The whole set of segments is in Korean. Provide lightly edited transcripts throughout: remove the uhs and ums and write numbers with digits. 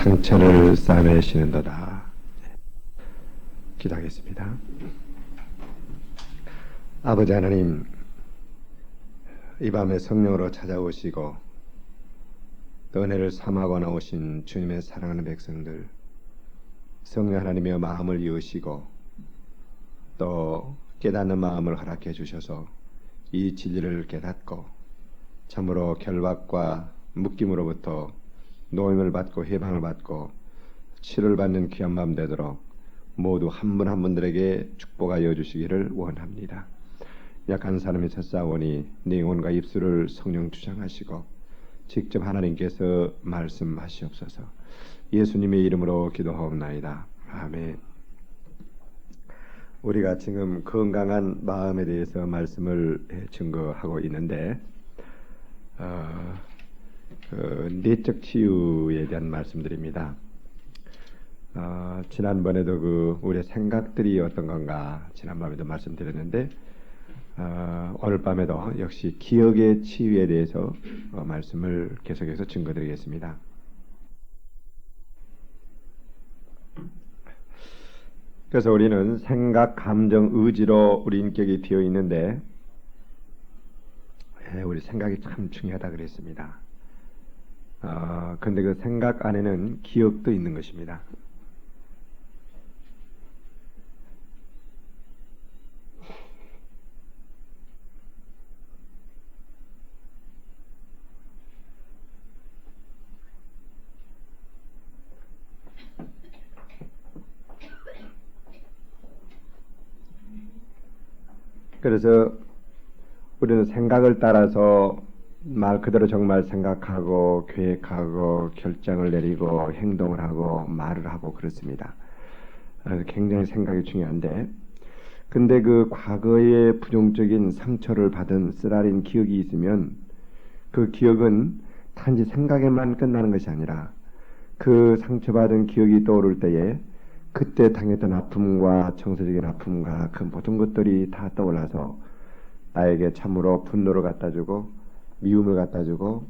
상처를 싸매시는도다. 기도하겠습니다. 아버지 하나님, 이 밤에 성령으로 찾아오시고 또 은혜를 삼하고 나오신 주님의 사랑하는 백성들, 성령 하나님의 마음을 여시고 또 깨닫는 마음을 허락해 주셔서 이 진리를 깨닫고 참으로 결박과 묶임으로부터 노임을 받고 해방을 받고 치료를 받는 귀한 밤 되도록 모두 한 분 한 분들에게 축복하여 주시기를 원합니다. 약한 사람이 찾아오니 네 영혼과 입술을 성령 주장하시고 직접 하나님께서 말씀하시옵소서. 예수님의 이름으로 기도하옵나이다. 아멘. 우리가 지금 건강한 마음에 대해서 말씀을 증거하고 있는데 내적 치유에 대한 말씀드립니다. 지난번에도 우리의 생각들이 어떤 건가 지난밤에도 말씀드렸는데 오늘 밤에도 역시 기억의 치유에 대해서 말씀을 계속해서 증거드리겠습니다. 그래서 우리는 생각, 감정, 의지로 우리 인격이 되어 있는데 우리 생각이 참 중요하다 그랬습니다. 근데 그 생각 안에는 기억도 있는 것입니다. 그래서 우리는 생각을 따라서 말 그대로 정말 생각하고 계획하고 결정을 내리고 행동을 하고 말을 하고 그렇습니다. 굉장히 생각이 중요한데 근데 그 과거의 부정적인 상처를 받은 쓰라린 기억이 있으면 그 기억은 단지 생각에만 끝나는 것이 아니라 그 상처받은 기억이 떠오를 때에 그때 당했던 아픔과 정서적인 아픔과 그 모든 것들이 다 떠올라서 나에게 참으로 분노를 갖다주고 미움을 갖다주고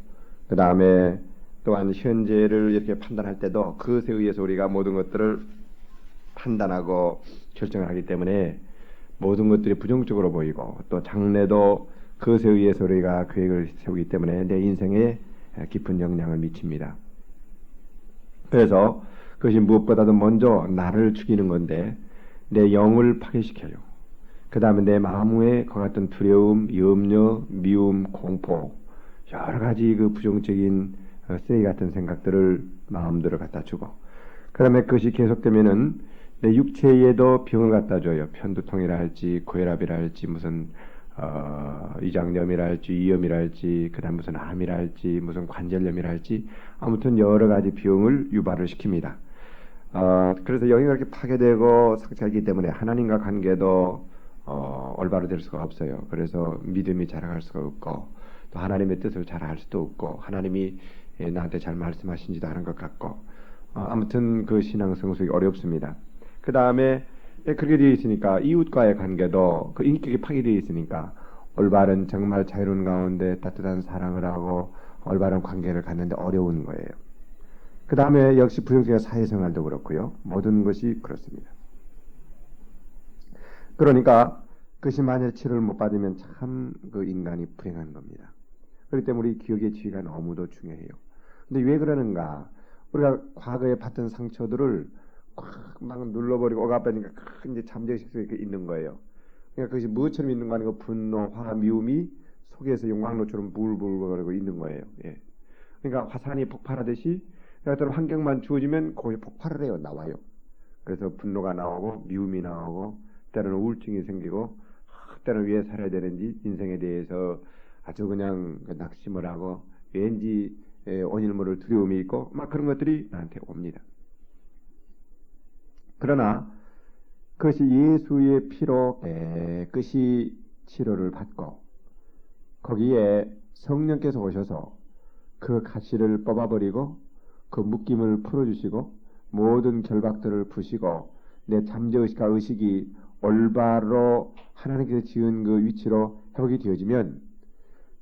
그 다음에 또한 현재를 이렇게 판단할 때도 그것에 의해서 우리가 모든 것들을 판단하고 결정을 하기 때문에 모든 것들이 부정적으로 보이고 또 장래도 그것에 의해서 우리가 계획을 세우기 때문에 내 인생에 깊은 영향을 미칩니다. 그래서 그것이 무엇보다도 먼저 나를 죽이는 건데 내 영을 파괴시켜요. 그 다음에 내 마음에 그 같은 두려움, 염려, 미움, 공포 여러 가지 그 부정적인 쓰레기 같은 생각들을 마음대로 갖다 주고 그 다음에 그것이 계속되면은 내 육체에도 병을 갖다 줘요. 편두통이라 할지 고혈압이라 할지 무슨 이장염이라 할지 위염이라 할지 그 다음 무슨 암이라 할지 무슨 관절염이라 할지 아무튼 여러 가지 병을 유발을 시킵니다. 그래서 영이 그렇게 파괴되고 상처하기 때문에 하나님과 관계도 올바로 될 수가 없어요. 그래서 믿음이 자라갈 수가 없고 또 하나님의 뜻을 잘 알 수도 없고 하나님이 나한테 잘 말씀하신지도 않은 것 같고 아무튼 그 신앙 성숙이 어렵습니다. 그 다음에 그렇게 되어 있으니까 이웃과의 관계도 그 인격이 파괴되어 있으니까 올바른 정말 자유로운 가운데 따뜻한 사랑을 하고 올바른 관계를 갖는데 어려운 거예요. 그 다음에 역시 부정적인 사회생활도 그렇고요. 모든 것이 그렇습니다. 그러니까 그것이 만약 치료를 못 받으면 참 그 인간이 불행한 겁니다. 그렇기 때문에 우리 기억의 치유가 너무도 중요해요. 근데 왜 그러는가? 우리가 과거에 받던 상처들을 막 눌러버리고 오가버리니까 이제 잠재의식 속에 있는 거예요. 그러니까 그것이 무엇처럼 있는 거 아니고 분노, 화, 미움이 속에서 용광로처럼 불불거리고 있는 거예요. 예. 그러니까 화산이 폭발하듯이 어떤 환경만 주어지면 거기 폭발을 해요. 나와요. 그래서 분노가 나오고 미움이 나오고 때로는 우울증이 생기고 때로는 왜 살아야 되는지 인생에 대해서 아주 그냥 낙심을 하고 왠지 원인을 모를 두려움이 있고 막 그런 것들이 나한테 옵니다. 그러나 그것이 예수의 피로 깨끗이 치료를 받고 거기에 성령께서 오셔서 그 가시를 뽑아버리고 그 묶임을 풀어주시고 모든 결박들을 푸시고 내 잠재의식과 의식이 올바로 하나님께서 지은 그 위치로 회복이 되어지면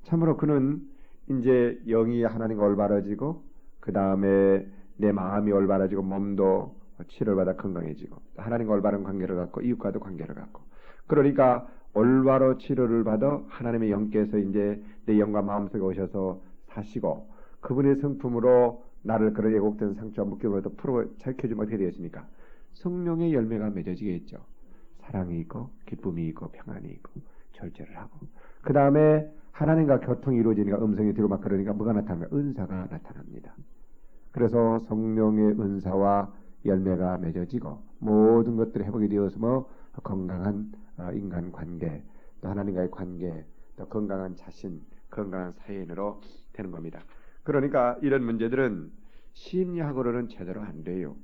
참으로 그는 이제 영이 하나님과 올바라지고 그 다음에 내 마음이 올바라지고 몸도 치료를 받아 건강해지고 하나님과 올바른 관계를 갖고 이웃과도 관계를 갖고 그러니까 올바로 치료를 받아 하나님의 영께서 이제 내 영과 마음속에 오셔서 사시고 그분의 성품으로 나를 그런 왜곡된 상처와 묶임으로부터 풀어 밝혀주면 어떻게 되겠습니까? 성령의 열매가 맺어지겠죠. 사랑이 있고 기쁨이 있고 평안이 있고 절제를 하고 그 다음에 하나님과 교통이 이루어지니까 음성이 뒤로 막 그러니까 뭐가 나타납니까? 은사가 나타납니다. 그래서 성령의 은사와 열매가 맺어지고 모든 것들이 회복이 되어서 뭐 건강한 인간관계 또 하나님과의 관계 또 건강한 자신 건강한 사회인으로 되는 겁니다. 그러니까 이런 문제들은 심리학으로는 제대로 안 돼요.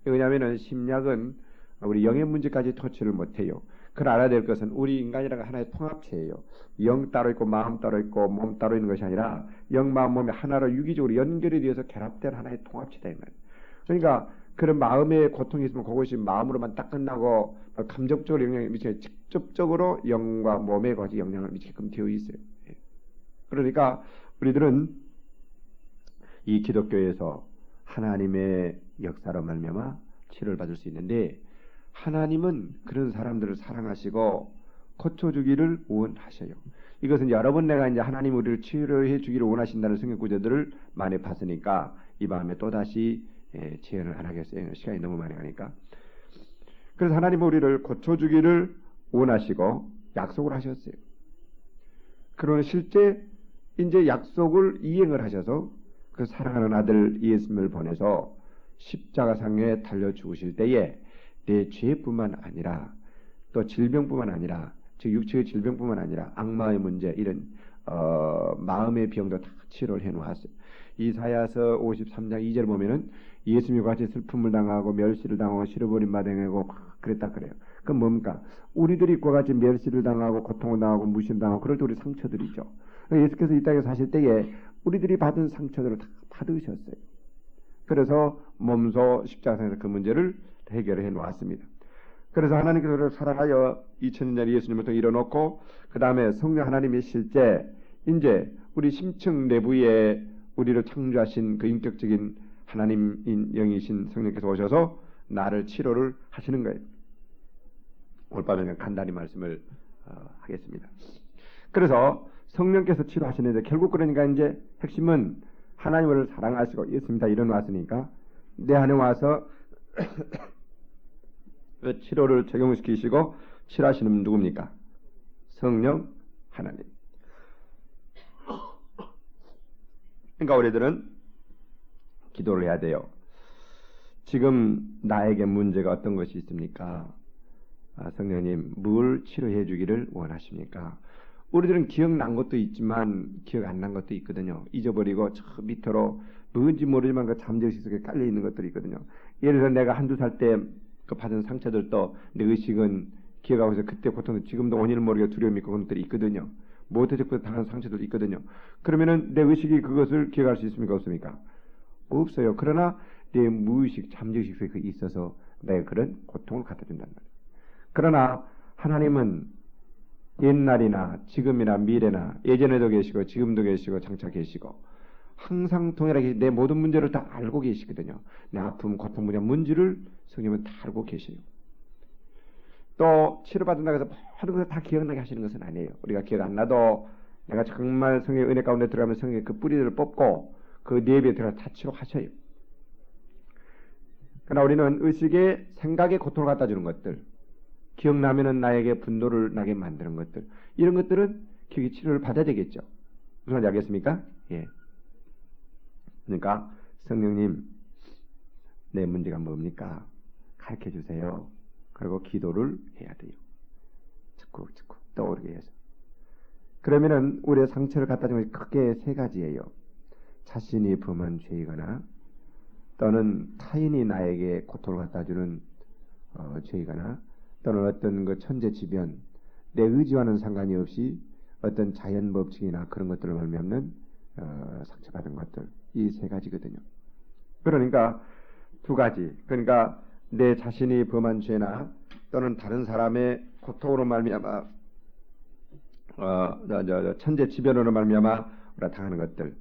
왜냐하면 심리학은 우리 영의 문제까지 터치를 못해요. 그걸 알아야 될 것은 우리 인간이라는 하나의 통합체예요. 영 따로 있고 마음 따로 있고 몸 따로 있는 것이 아니라 영, 마음, 몸이 하나로 유기적으로 연결이 되어서 결합된 하나의 통합체다 이 말이에요. 그러니까 그런 마음의 고통이 있으면 그것이 마음으로만 딱 끝나고 감정적으로 영향을 미치게 직접적으로 영과 몸에 거기 영향을 미치게끔 되어 있어요. 그러니까 우리들은 이 기독교에서 하나님의 역사로 말미암아 치료를 받을 수 있는데 하나님은 그런 사람들을 사랑하시고 고쳐주기를 원하셔요. 이것은 여러 번 내가 이제 하나님 우리를 치료해 주기를 원하신다는 성경 구절들을 많이 봤으니까 이 밤에 또다시 재현을 안 하겠어요. 시간이 너무 많이 가니까. 그래서 하나님은 우리를 고쳐주기를 원하시고 약속을 하셨어요. 그러나 실제 이제 약속을 이행을 하셔서 그 사랑하는 아들 예수님을 보내서 십자가상에 달려 죽으실 때에 내 죄뿐만 아니라 또 질병뿐만 아니라 즉 육체의 질병뿐만 아니라 악마의 문제 이런 마음의 병도 다 치료를 해놓았어요. 이사야서 53장 2절 보면은 예수님과 같이 슬픔을 당하고 멸시를 당하고 실어버림 받아내고 그랬다 그래요. 그건 뭡니까? 우리들이 그와 같이 멸시를 당하고 고통을 당하고 무시를 당하고 그럴 때 우리 상처들이 있죠. 예수께서 이 땅에 사실 때에 우리들이 받은 상처들을 다 받으셨어요. 그래서 몸소 십자가상에서 그 문제를 해결해 놓았습니다. 그래서 하나님께서 우리를 사랑하여 2000년 전에 예수님을 통해 일어놓고 그 다음에 성령 하나님이 실제 이제 우리 심층 내부에 우리를 창조하신 그 인격적인 하나님인 영이신 성령께서 오셔서 나를 치료를 하시는 거예요. 오늘 밤에 간단히 말씀을 하겠습니다. 그래서 성령께서 치료하시는데 결국 그러니까 이제 핵심은 하나님을 사랑하시고 예수님 다 일어났으니까 내 안에 와서 치료를 적용시키시고 치료하시는 분 누굽니까? 성령 하나님. 그러니까 우리들은 기도를 해야 돼요. 지금 나에게 문제가 어떤 것이 있습니까? 성령님 뭘 치료해 주기를 원하십니까? 우리들은 기억난 것도 있지만 기억 안 난 것도 있거든요. 잊어버리고 저 밑으로 뭔지 모르지만 그 잠재의식 속에 깔려 있는 것들이 있거든요. 예를 들어 내가 한두 살 때 그 받은 상처들도 내 의식은 기억하고 있어. 그때 고통 지금도 원인을 모르게 두려움이 있고 그런 것들이 있거든요. 못해적고 당한 상처들이 있거든요. 그러면은 내 의식이 그것을 기억할 수 있습니까? 없습니까? 없어요. 그러나 내 무의식 잠재의식 속에 있어서 내가 그런 고통을 갖다 준단 말이에요. 그러나 하나님은 옛날이나 지금이나 미래나 예전에도 계시고 지금도 계시고 장차 계시고 항상 동일하게 내 모든 문제를 다 알고 계시거든요. 내 아픔, 고통, 문제를 성령은 다 알고 계셔요. 또 치료받는다고 해서 모든 것을 다 기억나게 하시는 것은 아니에요. 우리가 기억 안 나도 내가 정말 성령의 은혜 가운데 들어가면 성령의 그 뿌리들을 뽑고 그 내부에 들어가 다 치료하셔요. 그러나 우리는 의식에 생각에 고통을 갖다 주는 것들 기억나면은 나에게 분노를 나게 만드는 것들 이런 것들은 기억의 치료를 받아야 되겠죠. 무슨 말인지 알겠습니까? 예. 그러니까 성령님 내 문제가 뭡니까? 가르쳐 주세요. 그리고 기도를 해야 돼요. 자꾸 떠오르게 해서. 그러면은 우리의 상처를 갖다 주는 것이 크게 세 가지예요. 자신이 범한 죄이거나 또는 타인이 나에게 고통을 갖다 주는 죄이거나 또는 어떤 그 천재지변 내 의지와는 상관이 없이 어떤 자연 법칙이나 그런 것들을 말미암는 상처받은 것들 이 세 가지거든요. 그러니까 두 가지 그러니까 내 자신이 범한 죄나 또는 다른 사람의 고통으로 말미암아 천재지변으로 말미암아 우리가 당하는 것들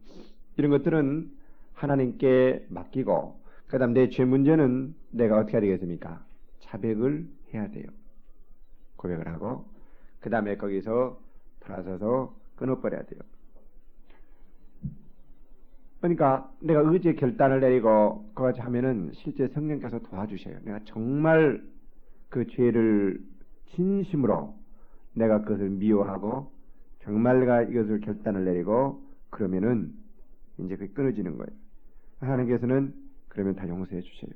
이런 것들은 하나님께 맡기고 그 다음 내 죄 문제는 내가 어떻게 해야 되겠습니까? 자백을 해야 돼요. 고백을 하고 그 다음에 거기서 돌아서서 끊어버려야 돼요. 그러니까 내가 의지의 결단을 내리고 그것이 하면은 실제 성령께서 도와주셔요. 내가 정말 그 죄를 진심으로 내가 그것을 미워하고 정말 내가 이것을 결단을 내리고 그러면은 이제 그게 끊어지는 거예요. 하나님께서는 그러면 다 용서해 주셔요.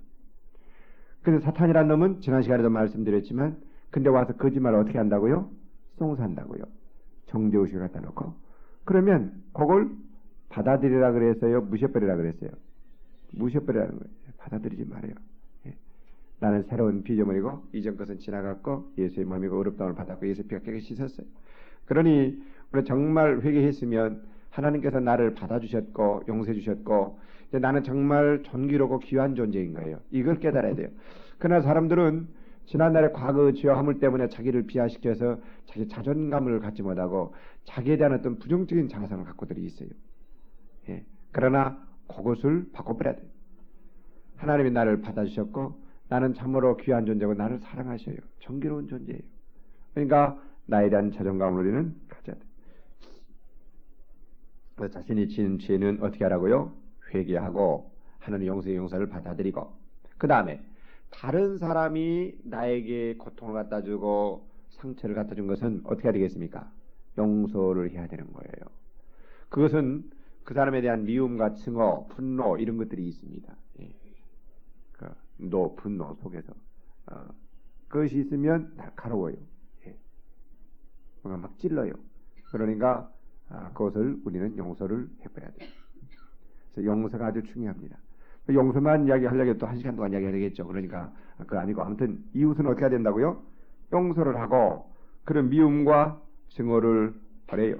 그래서 사탄이란 놈은 지난 시간에도 말씀드렸지만 근데 와서 거짓말을 어떻게 한다고요? 송사한다고요. 정죄의식을 갖다 놓고 그러면 그걸 받아들이라 그랬어요? 무셔버리라 그랬어요? 무셔버리라는 거예요. 받아들이지 말아요. 예. 나는 새로운 피조물이고 이전 것은 지나갔고 예수의 몸이고 의롭다움을 받았고 예수의 피가 깨끗이 씻었어요. 그러니 우리 정말 회개했으면 하나님께서 나를 받아주셨고 용서해 주셨고 이제 나는 정말 존귀롭고 귀한 존재인 거예요. 이걸 깨달아야 돼요. 그러나 사람들은 지난날의 과거 죄와 허물 때문에 자기를 비하시켜서 자기 자존감을 갖지 못하고 자기에 대한 어떤 부정적인 자아상을 갖고들이 있어요. 예. 그러나 그것을 바꿔버려야 돼요. 하나님이 나를 받아주셨고 나는 참으로 귀한 존재고 나를 사랑하셔요. 정기로운 존재예요. 그러니까 나에 대한 자존감을 우리는 가져야 돼요. 자신이 지은 죄는 어떻게 하라고요? 회개하고 하나님 용서를 받아들이고 그 다음에 다른 사람이 나에게 고통을 갖다 주고 상처를 갖다 준 것은 어떻게 해야 되겠습니까? 용서를 해야 되는 거예요. 그것은 그 사람에 대한 미움과 증오, 분노 이런 것들이 있습니다. 예. 분노 속에서 그것이 있으면 날카로워요. 예. 뭔가 막 찔러요. 그러니까 그것을 우리는 용서를 해버려야 돼요. 그래서 용서가 아주 중요합니다. 용서만 이야기하려고 해도 또 1시간 동안 이야기해야 되겠죠. 그러니까 그거 아니고 아무튼 이웃은 어떻게 해야 된다고요? 용서를 하고 그런 미움과 증오를 버려요.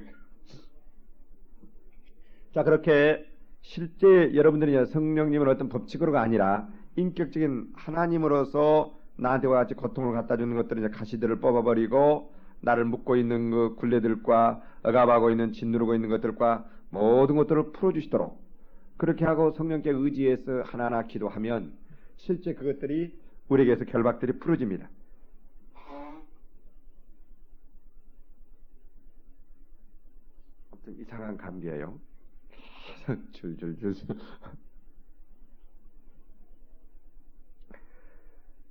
자, 그렇게 실제 여러분들이 성령님은 어떤 법칙으로가 아니라 인격적인 하나님으로서 나한테와 같이 고통을 갖다 주는 것들을 이제 가시들을 뽑아버리고 나를 묶고 있는 그 굴레들과 억압하고 있는 짓누르고 있는 것들과 모든 것들을 풀어주시도록 그렇게 하고 성령께 의지해서 하나하나 기도하면 실제 그것들이 우리에게서 결박들이 풀어집니다. 좀 이상한 감기예요. 줄줄줄.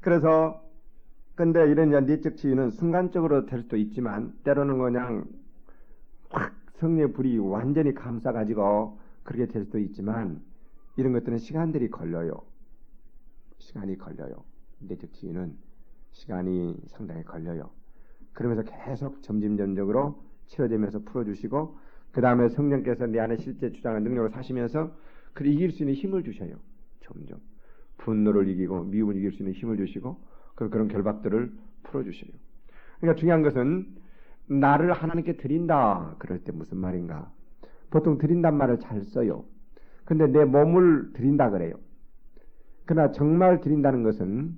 그래서 근데 이런 내적 치유는 순간적으로 될 수도 있지만 때로는 그냥 확 성령의 불이 완전히 감싸가지고 그렇게 될 수도 있지만 이런 것들은 시간들이 걸려요. 시간이 걸려요. 내적 치유는 시간이 상당히 걸려요. 그러면서 계속 점진적으로 치료되면서 풀어주시고 그 다음에 성령께서 내 안에 실제 주장한 능력을 사시면서 그를 이길 수 있는 힘을 주셔요. 점점 분노를 이기고 미움을 이길 수 있는 힘을 주시고 그런 결박들을 풀어주셔요. 그러니까 중요한 것은 나를 하나님께 드린다 그럴 때 무슨 말인가? 보통 드린단 말을 잘 써요. 근데 내 몸을 드린다 그래요. 그러나 정말 드린다는 것은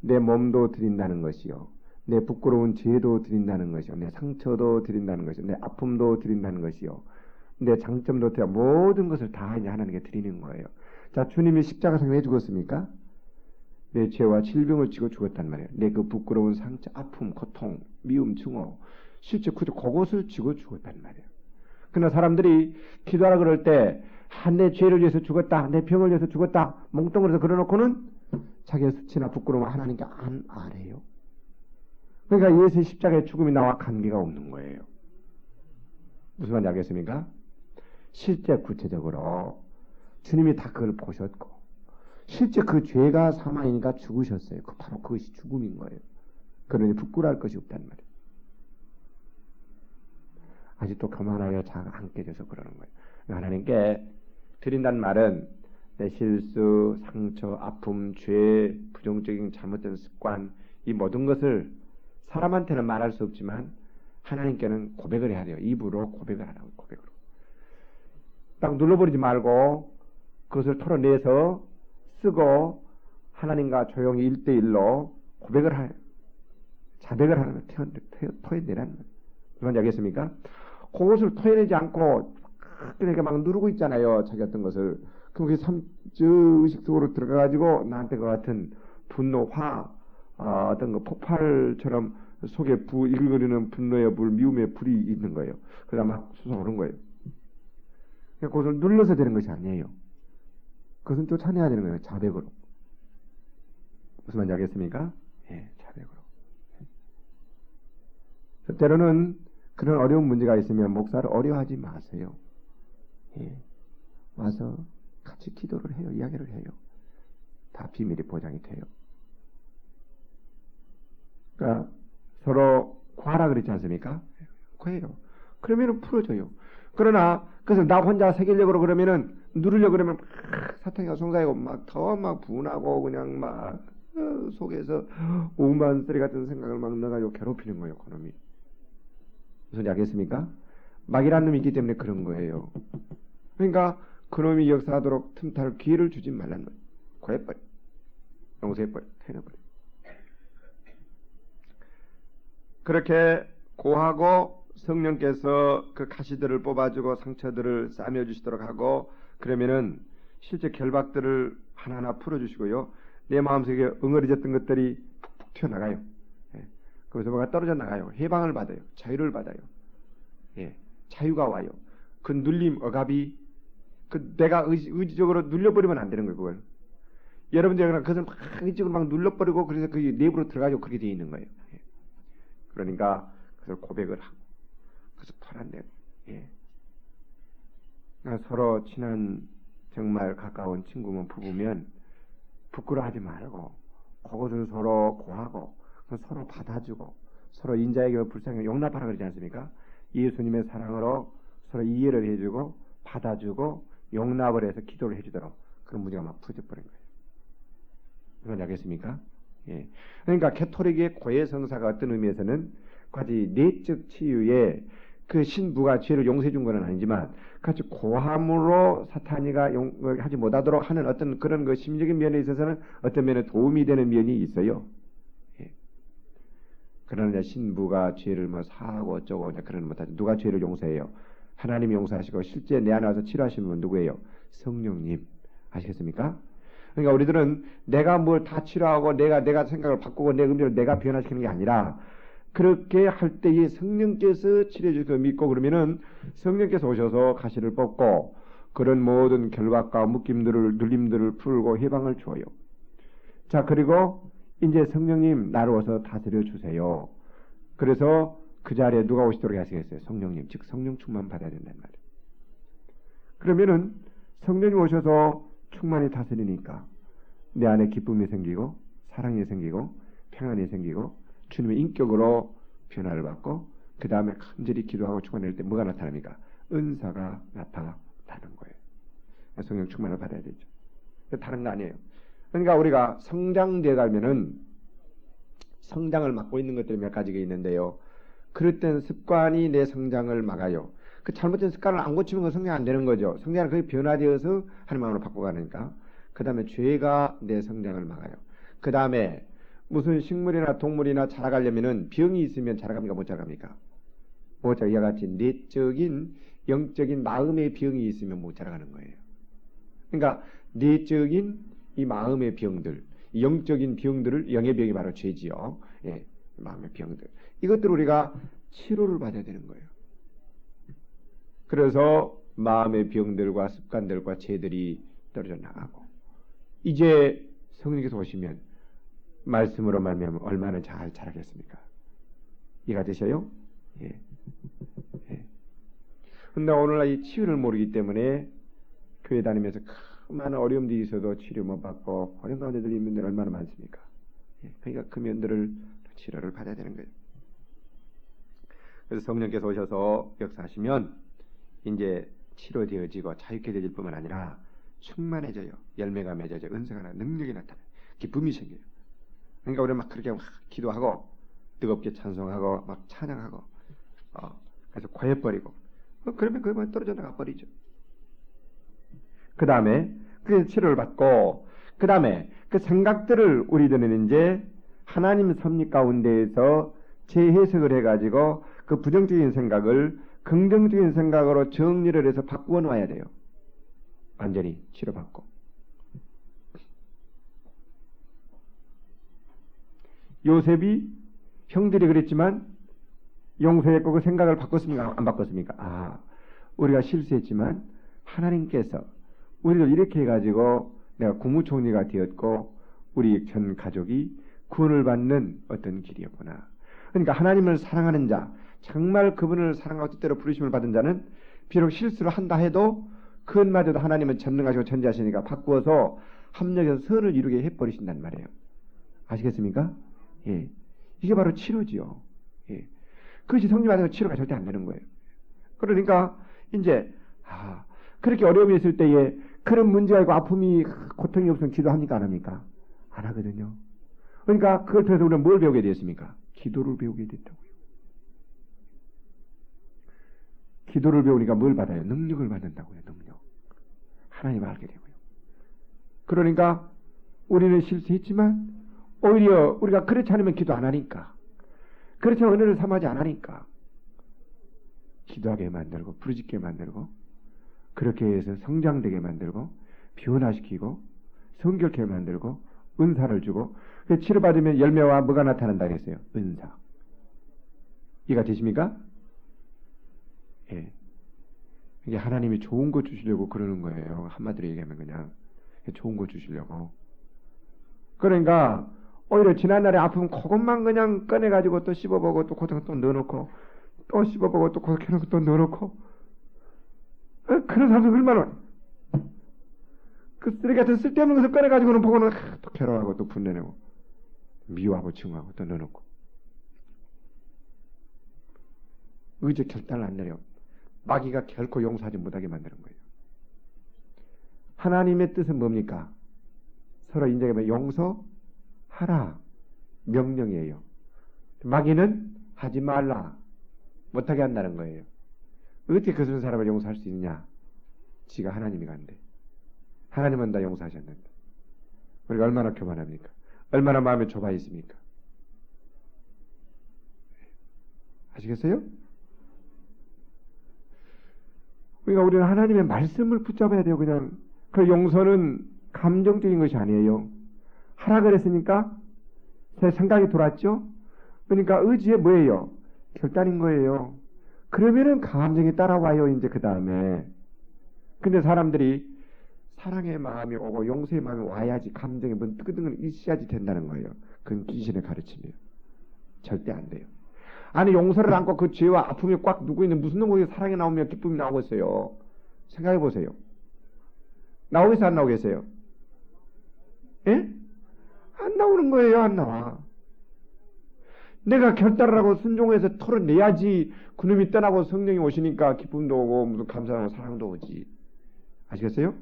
내 몸도 드린다는 것이요. 내 부끄러운 죄도 드린다는 것이요. 내 상처도 드린다는 것이요. 내 아픔도 드린다는 것이요. 내 장점도 드려 모든 것을 다 이제 하나님께 드리는 거예요. 자, 주님이 십자가상에 왜 죽었습니까? 내 죄와 질병을 지고 죽었단 말이에요. 내 그 부끄러운 상처, 아픔, 고통, 미움, 증오 실제 그것을 지고 죽었단 말이에요. 그러나 사람들이 기도하라 그럴 때 내 죄를 위해서 죽었다, 내 병을 위해서 죽었다 몽뚱그려서 그려놓고는 자기의 수치나 부끄러움을 하나님께 안 아래요. 그러니까 예수의 십자가의 죽음이 나와 관계가 없는 거예요. 무슨 말인지 알겠습니까? 실제 구체적으로 주님이 다 그걸 보셨고 실제 그 죄가 사망이니까 죽으셨어요. 바로 그것이 죽음인 거예요. 그러니 부끄러울 것이 없단 말이에요. 아직도 교만하게 잘 안 깨져서 그러는 거예요. 하나님께 드린다는 말은 내 실수, 상처, 아픔, 죄, 부정적인 잘못된 습관 이 모든 것을 사람한테는 말할 수 없지만 하나님께는 고백을 해야 돼요. 입으로 고백을 하라고 고백으로. 딱 눌러버리지 말고 그것을 털어내서 쓰고 하나님과 조용히 1대1로 고백을 하요. 자백을 하는 거예요. 토해내라는 거예요. 뭔지 알겠습니까? 그것을 토해내지 않고 그렇게 막 누르고 있잖아요. 자기 어떤 것을. 그럼 그게 저 의식 속으로 들어가가지고 나한테 그 같은 분노, 어떤 그 폭발처럼 속에 일그리는 분노의 불, 미움의 불이 있는 거예요. 그러다 막 솟아오른 거예요. 그것을 눌러서 되는 것이 아니에요. 그것은 쫓아내야 되는 거예요. 자백으로. 무슨 말인지 알겠습니까? 예, 자백으로. 때로는 그런 어려운 문제가 있으면 목사를 어려워하지 마세요. 예. 와서 같이 기도를 해요. 이야기를 해요. 다 비밀이 보장이 돼요. 그러니까 서로 과라 그랬지 않습니까? 그래요. 그러면은 풀어져요. 그러나 그래서 나 혼자 새기려고 그러면은 누르려고 그러면 막 사탄이가 송사하고 막 더 막 분하고 그냥 막 속에서 오만 쓰리 같은 생각을 막 넣어가지고 괴롭히는 거예요. 그놈이. 무슨 알겠습니까? 막이라는 놈이 있기 때문에 그런 거예요. 그러니까 그놈이 역사하도록 틈탈 기회를 주지 말라는 거예요. 고해버려. 용서해버려. 해내버려. 그렇게 고하고 성령께서 그 가시들을 뽑아주고 상처들을 싸매주시도록 하고 그러면은 실제 결박들을 하나하나 풀어주시고요. 내 마음속에 응어리졌던 것들이 푹푹 튀어나가요. 예. 거기서 뭐가 떨어져 나가요. 해방을 받아요. 자유를 받아요. 예. 자유가 와요. 그 눌림, 억압이 내가 의지적으로 눌려버리면 안 되는 거예요. 그걸. 여러분들이 그것을 막 의지적으로 막 눌러버리고 그래서 그 내부로 들어가지고 그렇게 되어 있는 거예요. 예. 그러니까 그것을 고백을 하고 그래서 털어내고 예. 그러니까 서로 친한 정말 가까운 친구면 부부면 부끄러워하지 말고 그것을 서로 고하고 서로 받아주고 서로 인자에게 불쌍히 용납하라 그러지 않습니까? 예수님의 사랑으로 서로 이해를 해주고 받아주고 용납을 해서 기도를 해주도록 그런 문제가 막 풀어져버린 거예요. 이건 알겠습니까? 예. 그러니까 캐토릭의 고해성사가 어떤 의미에서는 같이 내적 치유에 그 신부가 죄를 용서해 준 건 아니지만 같이 고함으로 사탄이가 하지 못하도록 하는 어떤 그런 그 심리적인 면에 있어서는 어떤 면에 도움이 되는 면이 있어요. 예. 그러나 신부가 죄를 뭐 사하고 어쩌고 그런 못하지. 누가 죄를 용서해요? 하나님이 용서하시고 실제 내 안에 와서 치료하시는 분 누구예요? 성령님. 아시겠습니까? 그러니까 우리들은 내가 뭘 다 치료하고 내가 생각을 바꾸고 내 의미를 내가 변화시키는 게 아니라 그렇게 할 때에 성령께서 치료해 주실 걸 믿고 그러면은 성령께서 오셔서 가시를 뽑고 그런 모든 결박과 묶임들을 눌림들을 풀고 해방을 줘요. 자, 그리고 이제 성령님 나로 와서 다스려 주세요. 그래서 그 자리에 누가 오시도록 하시겠어요? 성령님, 즉 성령 충만 받아야 된단 말이에요. 그러면은 성령님 오셔서 충만히 다스리니까 내 안에 기쁨이 생기고 사랑이 생기고 평안이 생기고 주님의 인격으로 변화를 받고 그 다음에 간절히 기도하고 충만할 때 뭐가 나타납니까? 은사가 나타나는 거예요. 성령 충만을 받아야 되죠. 다른 거 아니에요. 그러니까 우리가 성장되어 가면은 성장을 막고 있는 것들이 몇 가지가 있는데요. 그럴 땐 습관이 내 성장을 막아요. 그 잘못된 습관을 안 고치면 그 성장 안 되는 거죠. 성장은 그게 변화되어서 하나님 마음으로 바꿔가니까. 그 다음에 죄가 내 성장을 막아요. 그 다음에 무슨 식물이나 동물이나 자라가려면은 병이 있으면 자라갑니까? 못 자라갑니까? 못 자라. 이와 같이 내적인 영적인 마음의 병이 있으면 못 자라가는 거예요. 그러니까 내적인 이 마음의 병들, 영적인 병들을 영의 병이 바로 죄지요. 예, 마음의 병들. 이것들 우리가 치료를 받아야 되는 거예요. 그래서 마음의 병들과 습관들과 죄들이 떨어져 나가고 이제 성령께서 오시면 말씀으로 말미암아 얼마나 잘 자라겠습니까? 이해가 되셔요? 예. 예. 근데 오늘날 이 치유를 모르기 때문에 교회 다니면서 많은 어려움들이 있어도 치료 못 받고 어려운 가운데 들이 있는 분들 얼마나 많습니까? 예. 그러니까 그 면들을 치료를 받아야 되는 거예요. 그래서 성령께서 오셔서 역사하시면 이제 치료되어지고 자유케 되질 뿐만 아니라 충만해져요. 열매가 맺어져요. 은사가 나 능력이 나타나요. 기쁨이 생겨요. 그러니까 우리는 막 그렇게 막 기도하고 뜨겁게 찬송하고 막 찬양하고 그래서 고해버리고 그러면 그만 떨어져 나가 버리죠. 그 다음에 그래서 치료를 받고 그 다음에 그 생각들을 우리들은 이제 하나님 섭리 가운데에서 재해석을 해가지고 그 부정적인 생각을 긍정적인 생각으로 정리를 해서 바꾸어 놔야 돼요. 완전히 치료받고. 요셉이 형들이 그랬지만 용서했고 그 생각을 바꿨습니까? 안 바꿨습니까? 우리가 실수했지만 하나님께서 우리도 이렇게 해가지고 내가 국무총리가 되었고 우리 전 가족이 구원을 받는 어떤 길이었구나. 그러니까 하나님을 사랑하는 자, 정말 그분을 사랑하고 뜻대로 부르심을 받은 자는 비록 실수를 한다 해도 그것마저도 하나님은 전능하시고 전지하시니까 바꾸어서 합력해서 선을 이루게 해버리신단 말이에요. 아시겠습니까? 예. 이게 바로 치료지요. 예. 그것이 성령 안에서 치료가 절대 안 되는 거예요. 그러니까 이제 그렇게 어려움이 있을 때에 그런 문제가 있고 아픔이 고통이 없으면 기도합니까? 안 합니까? 안 하거든요. 그러니까 그걸 통해서 우리는 뭘 배우게 되었습니까? 기도를 배우게 됐다고요. 기도를 배우니까 뭘 받아요? 능력을 받는다고요. 능력. 하나님을 알게 되고요. 그러니까 우리는 실수했지만 오히려 우리가 그렇지 않으면 기도 안 하니까, 그렇지 않으면 은혜를 삼하지 안 하니까 기도하게 만들고 부르짖게 만들고 그렇게 해서 성장되게 만들고 변화시키고 성결케 만들고 은사를 주고 치료받으면 열매와 뭐가 나타난다 그랬어요? 은사. 이해가 되십니까? 예. 이게 하나님이 좋은 거 주시려고 그러는 거예요. 한마디로 얘기하면 그냥 좋은 거 주시려고. 그러니까 오히려 지난날에 아프면 그것만 그냥 꺼내가지고 또 씹어보고 또 고통 또 넣어놓고 또 씹어보고 또 고통 또 넣어놓고 그런 사람들 얼마나 그 쓰레기 같은 쓸데없는 것을 꺼내가지고는 보고는 또 괴로워하고 또 분내내고 미워하고 증오하고 또 넣어놓고 의지 결단을 안 내려 마귀가 결코 용서하지 못하게 만드는 거예요. 하나님의 뜻은 뭡니까? 서로 인정하면 용서하라 명령이에요. 마귀는 하지 말라 못하게 한다는 거예요. 어떻게 그 사람을 용서할 수 있느냐? 지가 하나님이 간대. 하나님은 다 용서하셨는데 우리가 얼마나 교만합니까? 얼마나 마음이 좁아 있습니까? 아시겠어요? 그러니까 우리는 하나님의 말씀을 붙잡아야 돼요. 그냥 그 용서는 감정적인 것이 아니에요. 하라 그랬으니까 제 생각이 돌았죠. 그러니까 의지에 뭐예요? 결단인 거예요. 그러면은 감정이 따라와요. 이제 그 다음에. 근데 사람들이 사랑의 마음이 오고 용서의 마음이 와야지 감정이 뭔 뜨끈뜨끈 있어야지 된다는 거예요. 그건 귀신의 가르침이에요. 절대 안 돼요. 아니 용서를 안고 그 죄와 아픔이 꽉 누고 있는 무슨 놈이 사랑이 나오면 기쁨이 나오고 있어요. 생각해 보세요. 나오겠어요? 안 나오겠어요? 예? 안 나오는 거예요. 안 나와. 내가 결단을 하고 순종해서 털어내야지 그놈이 떠나고 성령이 오시니까 기쁨도 오고 무슨 감사하고 사랑도 오지. 아시겠어요?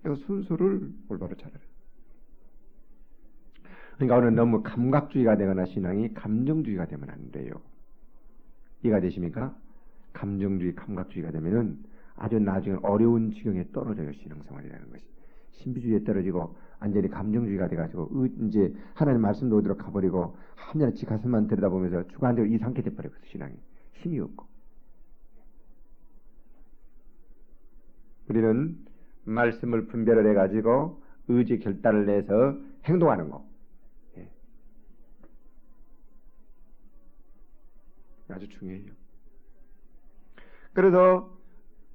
이거 순서를 올바로 찾아라. 그러니까 오늘 너무 감각주의가 되거나 신앙이 감정주의가 되면 안 돼요. 이해가 되십니까? 감정주의, 감각주의가 되면은 아주 나중에 어려운 지경에 떨어져요. 신앙생활이라는 것이. 신비주의에 떨어지고 완전히 감정주의가 돼가지고 이제 하나님 말씀도 어디로 가버리고 한전에 지 가슴만 들여다보면서 주관적으로 이 상태 돼버리거든. 신앙이. 힘이 없고. 우리는 말씀을 분별을 해가지고 의지 결단을 내서 행동하는 거. 예. 아주 중요해요. 그래서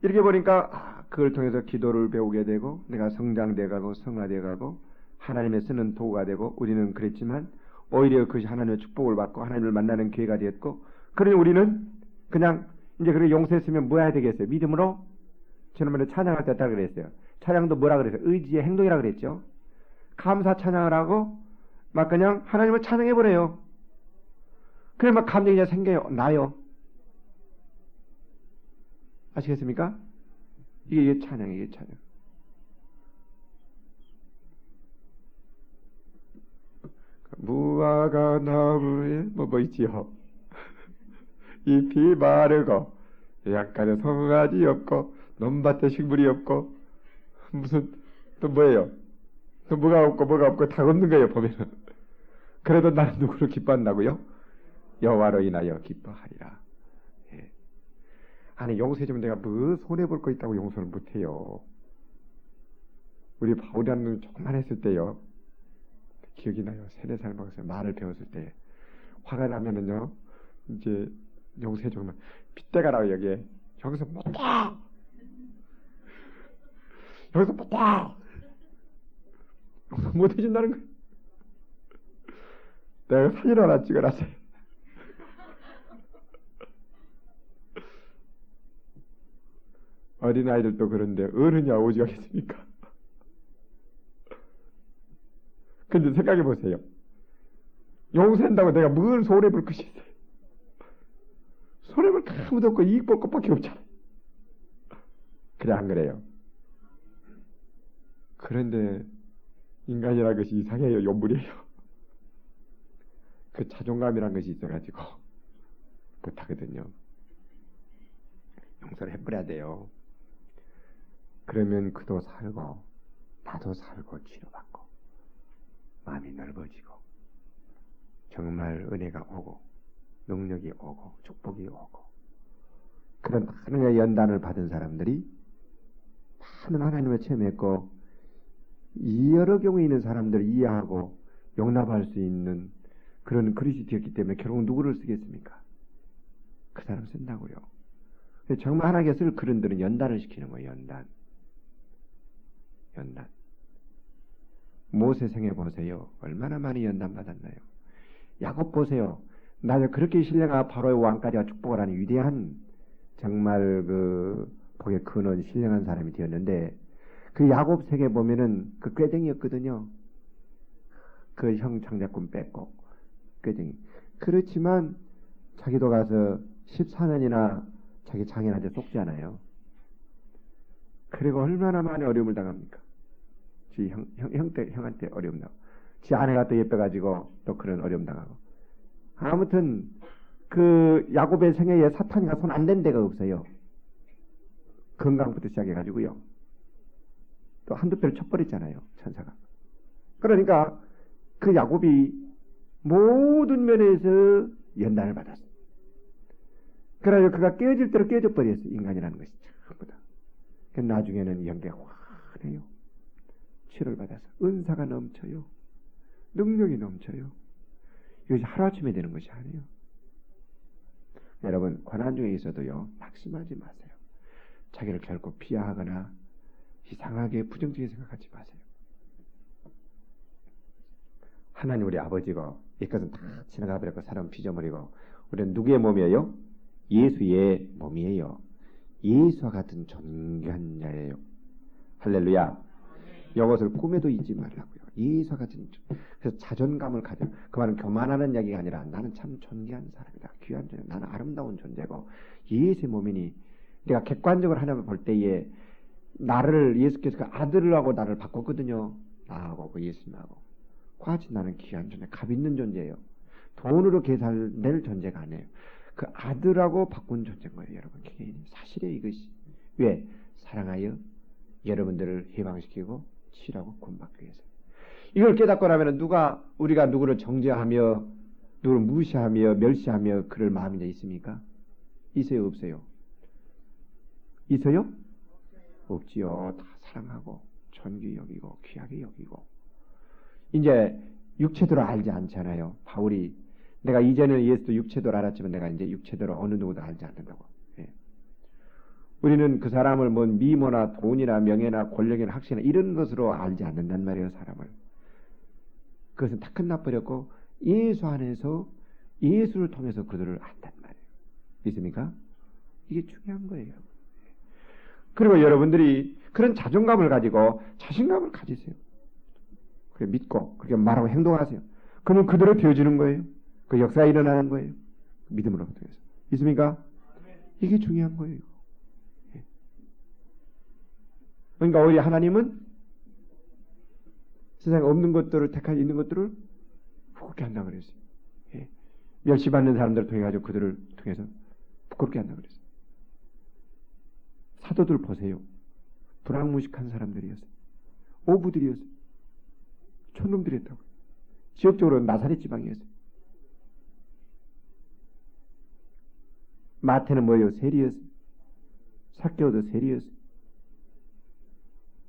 이렇게 보니까 그걸 통해서 기도를 배우게 되고 내가 성장돼가고 성화돼가고 하나님의 쓰는 도구가 되고 우리는 그랬지만 오히려 그것이 하나님의 축복을 받고 하나님을 만나는 기회가 되었고 그러니 우리는 그냥 이제 그렇게 용서했으면 뭐 해야 되겠어요? 믿음으로 지난번에 찬양할 때 했다 그랬어요. 찬양도 뭐라 그랬어요? 의지의 행동이라 그랬죠. 감사 찬양을 하고 막 그냥 하나님을 찬양해버려요. 그래 막 감정이 그냥 생겨요. 나요. 아시겠습니까? 이게 찬양이에요. 이게 찬양. 무화과 나무에 뭐 있지요. 잎이 마르고 약간의 송아지 없고 논밭에 식물이 없고 무슨 또 뭐예요? 또 뭐가 없고 다 없는 거예요. 보면은. 그래도 나는 누구를 기뻐한다고요? 여호와로 인하여 기뻐하리라. 예. 아니 용서해주면 내가 뭐 손해볼 거 있다고 용서를 못해요. 우리 바울이라는 조금만 했을 때요. 기억이 나요. 3-4살 먹었어요. 말을 배웠을 때. 화가 나면은요. 이제 용서해주면 빗대가 나요 여기에. 여기서 못다 여기서 못다 못해준다는 거예요. 내가 사진 하나 찍어놨어요. 어린아이들도 그런데 어른이 오지 하겠습니까? 근데 생각해 보세요. 용서한다고 내가 뭘 손해볼 것이 있어요? 손해볼 게 아무도 없고 이익 볼 것밖에 없잖아요. 그래 안 그래요? 그런데 인간이라는 것이 이상해요. 요물이에요. 그 자존감이라는 것이 있어가지고 못하거든요. 용서를 해버려야 돼요. 그러면 그도 살고 나도 살고 치료받고 마음이 넓어지고 정말 은혜가 오고 능력이 오고 축복이 오고 그런 하나님의 연단을 받은 사람들이 많은 하나님을 체험했고 여러 경우에 있는 사람들을 이해하고 용납할 수 있는 그런 그릇이 되었기 때문에 결국 누구를 쓰겠습니까? 그 사람 쓴다고요. 정말 하나님께 쓸 그런들은 연단을 시키는 거예요. 연단. 모세 생애 보세요. 얼마나 많이 연단 받았나요? 야곱 보세요. 나를 그렇게 신령한 바로의 왕까지가 축복을 하는 위대한 정말 그 복의 근원 신령한 사람이 되었는데 그 야곱 세계 보면은 그 꾀쟁이였거든요. 그 형 장자꾼 뺏고 꾀쟁이. 그렇지만 자기도 가서 14년이나 자기 장인한테 속잖아요. 그리고 얼마나 많은 어려움을 당합니까? 지 형한테 어려움 당하고 지 아내가 또 예뻐가지고 또 그런 어려움 당하고 아무튼 그 야곱의 생애에 사탄이가 손 안 댄 데가 없어요. 건강부터 시작해가지고요. 또 한두 배를 쳐버렸잖아요. 천사가. 그러니까 그 야곱이 모든 면에서 연단을 받았어요. 그래서 그가 깨어질 대로 깨어져 버렸어요. 인간이라는 것이 전부 다. 나중에는 연계가 환해요. 치료를 받아서 은사가 넘쳐요. 능력이 넘쳐요. 이것이 하루아침에 되는 것이 아니에요. 여러분 고난 중에 있어도요. 낙심하지 마세요. 자기를 결코 비하하거나 이상하게 부정적인 생각하지 마세요. 하나님 우리 아버지고 이것은 다 지나가 버렸고 사람은 빚어버리고 우리는 누구의 몸이에요? 예수의 몸이에요. 예수와 같은 존귀한 자예요. 할렐루야. 이것을 꿈에도 잊지 말라고요. 예수와 같은 그래서 자존감을 가져. 그 말은 교만하는 이야기가 아니라 나는 참 존귀한 사람이다. 귀한 존재. 나는 아름다운 존재고 예수의 몸이니 내가 객관적으로 하나님을 볼 때에 나를 예수께서 그 아들하고 나를 바꿨거든요. 나하고 그 예수님하고. 과같이 나는 귀한 존재, 값 있는 존재예요. 돈으로 계산될 존재가 아니에요. 그 아들하고 바꾼 존재인 거예요, 여러분. 사실이에요, 이것이. 왜? 사랑하여 여러분들을 해방시키고 치라고 구원받기 위해서. 이걸 깨닫고 나면 우리가 누구를 정죄하며, 누구를 무시하며, 멸시하며 그럴 마음이 이제 있습니까? 있어요, 없어요? 있어요? 없지요. 다 사랑하고, 존귀 여기고, 귀하게 여기고. 이제 육체대로 알지 않잖아요. 바울이 내가 이전에는 예수도 육체대로 알았지만 내가 이제 육체대로 어느 누구도 알지 않는다고. 예. 우리는 그 사람을 뭐 미모나 돈이나 명예나 권력이나 학식이나 이런 것으로 알지 않는단 말이에요. 사람을. 그것은 다 끝나버렸고 예수 안에서 예수를 통해서 그들을 안단 말이에요. 믿습니까? 이게 중요한 거예요. 그리고 여러분들이 그런 자존감을 가지고 자신감을 가지세요. 그렇게 믿고 그렇게 말하고 행동하세요. 그러면 그대로 되어지는 거예요. 그 역사가 일어나는 거예요. 믿음으로 통해서. 있습니까? 이게 중요한 거예요. 그러니까 오히려 하나님은 세상에 없는 것들을 택하지 있는 것들을 부끄럽게 한다고 그랬어요. 예. 멸시받는 사람들을 통해 가지고 그들을 통해서 부끄럽게 한다고 그랬어요. 사도들 보세요. 불황무식한 사람들이었어요. 오부들이었어요. 촌놈들이었다고. 지역적으로 나사렛 지방이었어요. 마태는 뭐예요? 세리였어요. 삭개오도 세리였어요.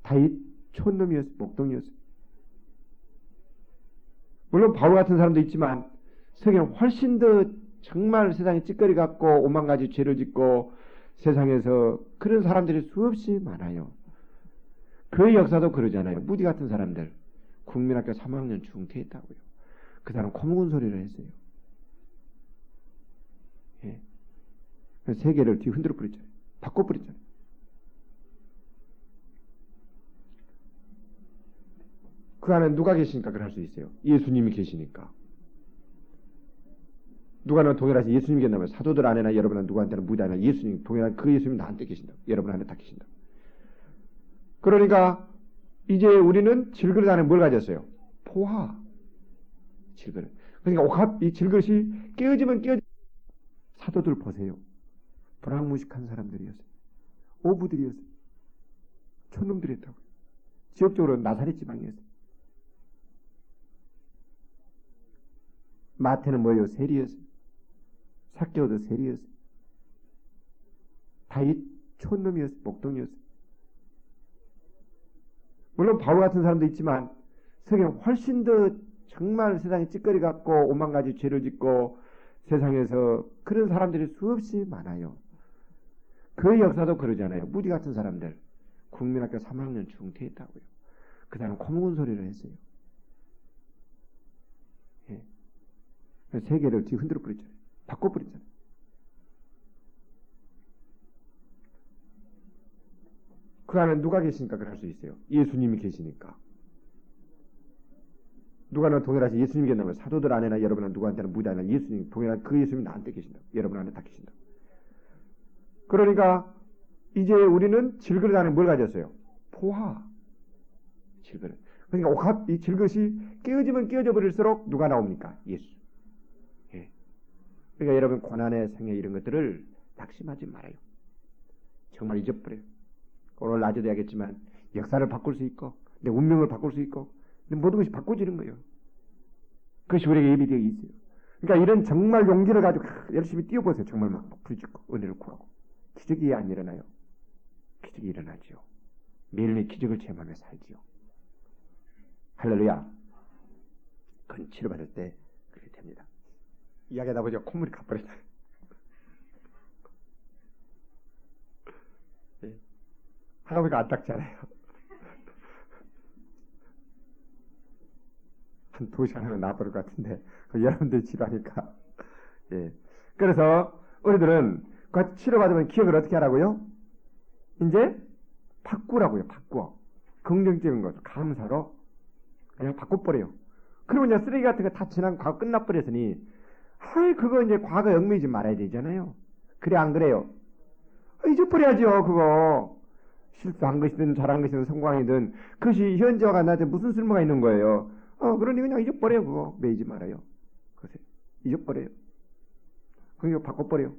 다윗 촌놈이었어요. 목동이었어요. 물론 바울 같은 사람도 있지만 세계는 훨씬 더 정말 세상에 찌꺼리 같고 오만 가지 죄를 짓고 세상에서 그런 사람들이 수없이 많아요. 그 역사도 그러잖아요. 무디 같은 사람들 국민학교 3학년 중퇴했다고요. 그 사람 코묵은 소리를 했어요. 예. 세계를 뒤 흔들어 버렸잖아요. 바꿔버렸잖아요. 그 안에 누가 계시니까 그럴 수 있어요. 예수님이 계시니까. 누가는 동일하시 예수님이 계신다면 사도들 안에나 여러분 누구한테는 무디 안에 예수님 동일한 그 예수님이 나한테 계신다. 여러분 안에 다 계신다. 그러니까 이제 우리는 질그릇 안에 뭘 가졌어요? 포화. 질그릇. 그러니까 옥합 이 질그릇이 깨어지면 사도들 보세요. 불황무식한 사람들이었어요. 오부들이었어요. 촌놈들이었다고요. 지역적으로 나사렛 지방이었어요. 마태는 뭐예요? 세리였어요. 삭개오도 세리였어요. 다윗 촌놈이었어요. 목동이었어요. 물론 바울 같은 사람도 있지만 세계는 훨씬 더 정말 세상에 찌꺼리 같고 오만 가지 죄를 짓고 세상에서 그런 사람들이 수없이 많아요. 그 역사도 그러잖아요. 무디 같은 사람들 국민학교 3학년 중퇴했다고요. 그 사람 코묵은 소리를 했어요. 예. 세계를 뒤 흔들어 버렸잖아요. 바꿔버렸잖아요. 그 안에 누가 계시니까 그럴 수 있어요. 예수님이 계시니까. 누가는 동일하시 예수님이 계신다면 사도들 안에나 여러분 누구한테는 무디 안에 예수님 동일한 그 예수님이 나한테 계신다. 여러분 안에 다 계신다. 그러니까 이제 우리는 질그릇 안에 뭘 가졌어요? 포화. 질그릇. 그러니까 옥합 이 질그릇이 깨어지면 깨어져 버릴수록 누가 나옵니까? 예수. 예. 그러니까 여러분 고난의 생애 이런 것들을 낙심하지 말아요. 정말 잊어버려요. 오늘 낮에도 하겠지만 역사를 바꿀 수 있고 내 운명을 바꿀 수 있고 모든 것이 바꿔지는 거예요. 그것이 우리에게 예비되어 있어요. 그러니까 이런 정말 용기를 가지고 열심히 뛰어보세요. 정말 막 부르짖고 은혜를 구하고 기적이 안 일어나요. 기적이 일어나지요. 매일매일 기적을 체험하며 살지요. 할렐루야. 그건 치료받을 때 그렇게 됩니다. 이야기하다 보니까 콧물이 가버렸다. 네. 하다 보니까 안 닦잖아요. 한 2시간 하면 나버릴 것 같은데 여러분들이 치료하니까. 예. 그래서 우리들은 그 치료받으면 기억을 어떻게 하라고요? 이제 바꾸라고요. 바꾸어. 긍정적인 것을 감사로 그냥 바꿔버려요. 그러면 이제 쓰레기 같은 거 다 지난 과거 끝나버렸으니 그거 이제 과거 얽매이지 말아야 되잖아요. 그래 안 그래요? 잊어버려야죠. 그거 실수한 것이든 잘한 것이든 성공이든 그것이 현재와 나한테 무슨 쓸모가 있는 거예요. 그러니 그냥 잊어버려요. 그거 매이지 말아요. 그래서 잊어버려요. 그거 바꿔버려요.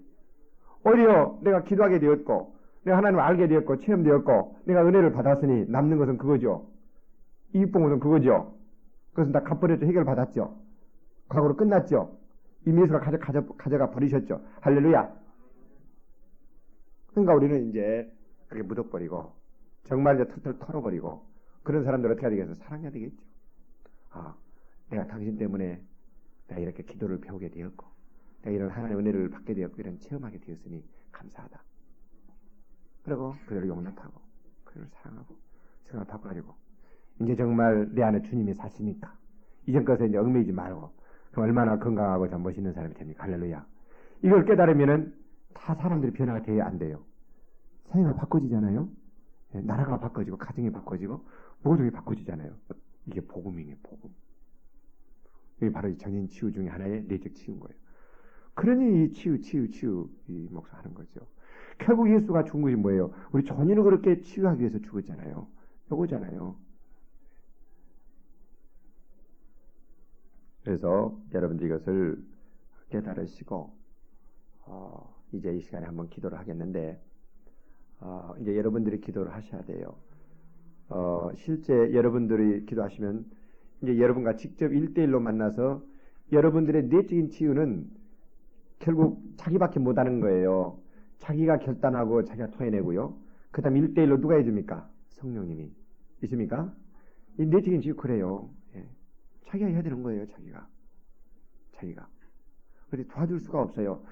오히려 내가 기도하게 되었고 내가 하나님을 알게 되었고 체험되었고 내가 은혜를 받았으니 남는 것은 그거죠. 이익 본 것은 그거죠. 그것은 다 갚버렸죠. 해결받았죠. 과거로 끝났죠. 이미 예수가 가져가 버리셨죠. 할렐루야. 그러니까 우리는 이제 그게 묻어버리고 정말 이제 털털 털어버리고 그런 사람들 어떻게 해야 되겠어? 사랑해야 되겠죠. 내가 당신 때문에 내가 이렇게 기도를 배우게 되었고 내가 이런 하나님의 은혜를 받게 되었고 이런 체험하게 되었으니 감사하다. 그리고 그들을 용납하고 그들을 사랑하고 생각을 바꿔가지고 이제 정말 내 안에 주님이 사시니까 이전 것에 이제 얽매이지 말고 그럼 얼마나 건강하고 참 멋있는 사람이 됩니까? 할렐루야. 이걸 깨달으면은 다 사람들이 변화가 돼야 안 돼요. 사회가 바꿔지잖아요. 나라가 바꿔지고 가정이 바꿔지고 모든 게 바꿔지잖아요. 이게 복음이에요. 복음. 이게 바로 전인 치유 중에 하나의 내적 치유인 거예요. 그러니 이 치유 이 목사하는 거죠. 결국 예수가 죽은 것이 뭐예요? 우리 전인을 그렇게 치유하기 위해서 죽었잖아요. 요거잖아요. 그래서 여러분들 이것을 깨달으시고 이제 이 시간에 한번 기도를 하겠는데 이제 여러분들이 기도를 하셔야 돼요. 실제 여러분들이 기도하시면 이제 여러분과 직접 1대1로 만나서 여러분들의 내적인 치유는 결국 자기밖에 못하는 거예요. 자기가 결단하고 자기가 토해내고요. 그 다음 1대1로 누가 해줍니까? 성령님이. 있습니까? 내 지금 그래요. 예. 자기가 해야 되는 거예요, 자기가. 그런데 도와줄 수가 없어요.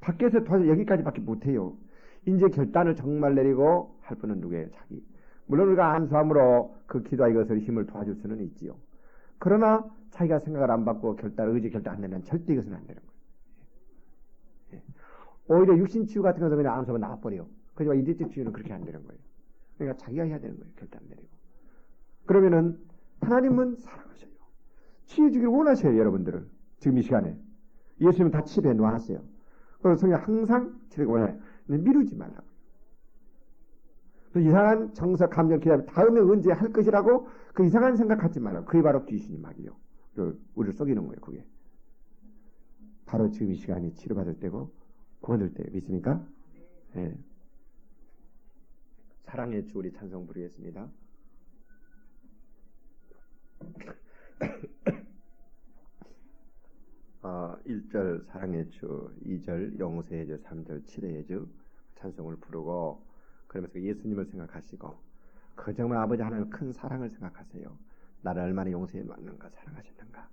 밖에서 도와줘, 여기까지밖에 못해요. 이제 결단을 정말 내리고 할 분은 누구예요? 자기. 물론 우리가 안수함으로 그 기도와 이것을 힘을 도와줄 수는 있지요. 그러나 자기가 생각을 안 받고 의지 결단 안 내면 절대 이것은 안 되는 거예요. 예. 오히려 육신치유 같은 것은 그냥 안수하면 나와버려요. 그지만 이대적 치유는 그렇게 안 되는 거예요. 그러니까 자기가 해야 되는 거예요. 결단 내리고. 그러면은 하나님은 사랑하셔요. 치유해주기를 원하셔요. 여러분들을. 지금 이 시간에. 예수님은 다 치료해 놓았어요. 그래서 성경 항상 치료가 원해요. 미루지 말라고. 이상한 정서, 감정, 기다림, 다음에 언제 할 것이라고 그 이상한 생각하지 말라고. 그게 바로 귀신이 막이요. 우리를 속이는 거예요, 그게. 바로 지금 이 시간이 치료받을 때고, 구원될 때. 믿습니까? 예. 사랑의 주 우리 찬송 부르겠습니다. 1절 사랑의 주, 2절 용서의 주, 3절 치료의 주 찬송을 부르고 그러면서 예수님을 생각하시고 그 정말 아버지 하나님 큰 사랑을 생각하세요. 나를 얼마나 용서해 놨는가 사랑하셨는가.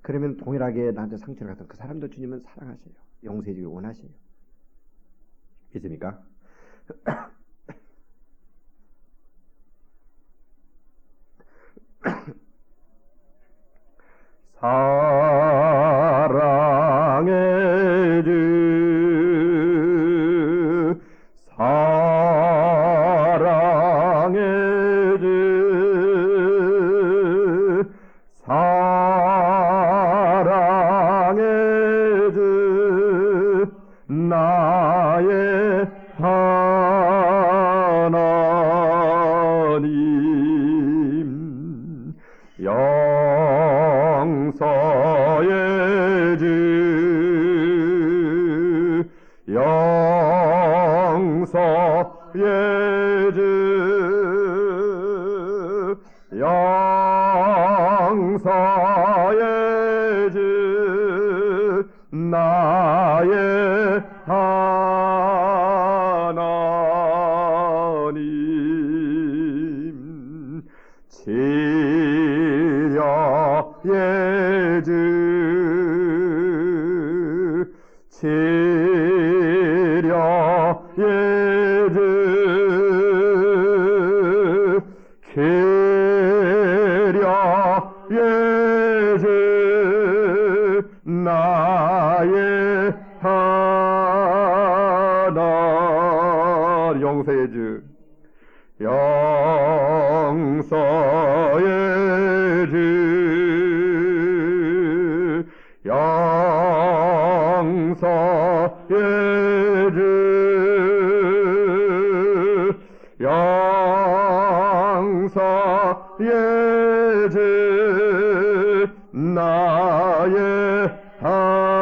그러면 동일하게 나한테 상처를 갔던 그 사람도 주님은 사랑하세요. 용서해 주길 원하세요. 믿습니까? 사랑의 주 사랑의 주 사랑의 주 나의 하나님 용서의 주 용서의 주 용서의 주 나의 하나님 치료의 주 치료의 주 치료의 주 나의 하나 용서의 주 용서의 주 용서의 주 용서의 주 나의 하나님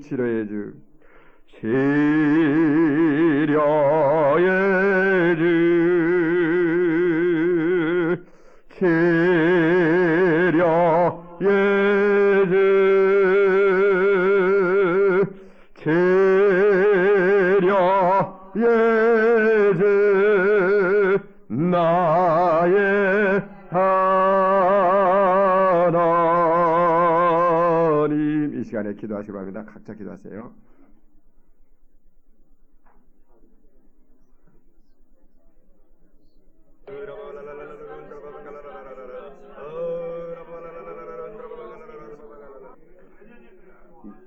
치료의 주 치료의 주 치료의 주 치료의 주 나의 하나님 이 시간에 기도하시기 바랍니다. 각자 기도하세요.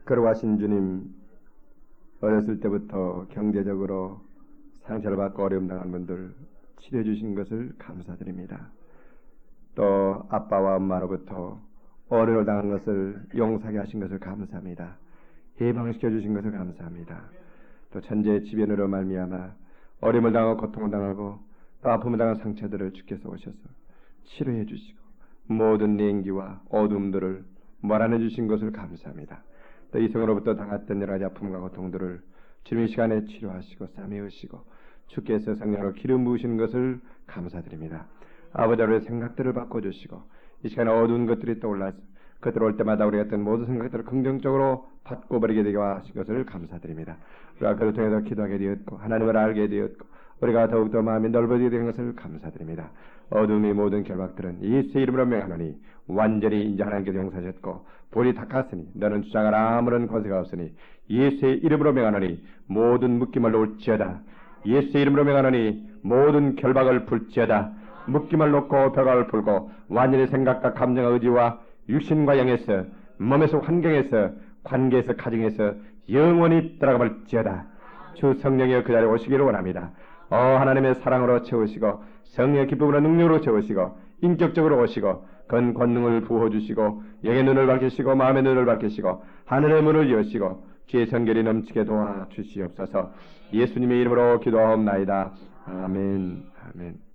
걸어가신 주님, 어렸을 때부터 경제적으로 상처를 받고 어려움 당한 분들 치료해 주신 것을 감사드립니다. 또 아빠와 엄마로부터 어려움을 당한 것을 용서하게 하신 것을 감사합니다. 해방시켜 주신 것을 감사합니다. 또 천재의 지변으로 말미암아 어려움을 당하고 고통을 당하고 또 아픔을 당한 상처들을 주께서 오셔서 치료해 주시고 모든 냉기와 어둠들을 몰아내 주신 것을 감사합니다. 또 이성으로부터 당했던 여러 가지 아픔과 고통들을 주님의 시간에 치료하시고 싸매우시고 주께서 성령으로 기름 부으시는 것을 감사드립니다. 아버지 하루의 생각들을 바꿔주시고 이 시간에 어두운 것들이 떠올라서 그들 올 때마다 우리가 어떤 모든 생각들을 긍정적으로 바꿔버리게 되게 하신 것을 감사드립니다. 우리가 그를 통해서 기도하게 되었고 하나님을 알게 되었고 우리가 더욱더 마음이 넓어지게 된 것을 감사드립니다. 어둠의 모든 결박들은 예수의 이름으로 명하노니 완전히 이제 하나님께서 용서하셨고 볼이 닦았으니 너는 주장할 아무런 권세가 없으니 예수의 이름으로 명하노니 모든 묶임을 놓을지어다. 예수의 이름으로 명하노니 모든 결박을 풀지어다. 묶임을 놓고 벽을 풀고 완전히 생각과 감정과 의지와 육신과 영에서 몸에서 환경에서 관계에서 가정에서 영원히 떠나가 볼지어다. 주 성령이여 그 자리에 오시기를 원합니다. 하나님의 사랑으로 채우시고 성령의 기쁨으로 능력으로 채우시고 인격적으로 오시고 건 권능을 부어주시고 영의 눈을 밝히시고 마음의 눈을 밝히시고 하늘의 문을 여시고 주의 성결이 넘치게 도와주시옵소서. 예수님의 이름으로 기도하옵나이다. 아멘. 아멘.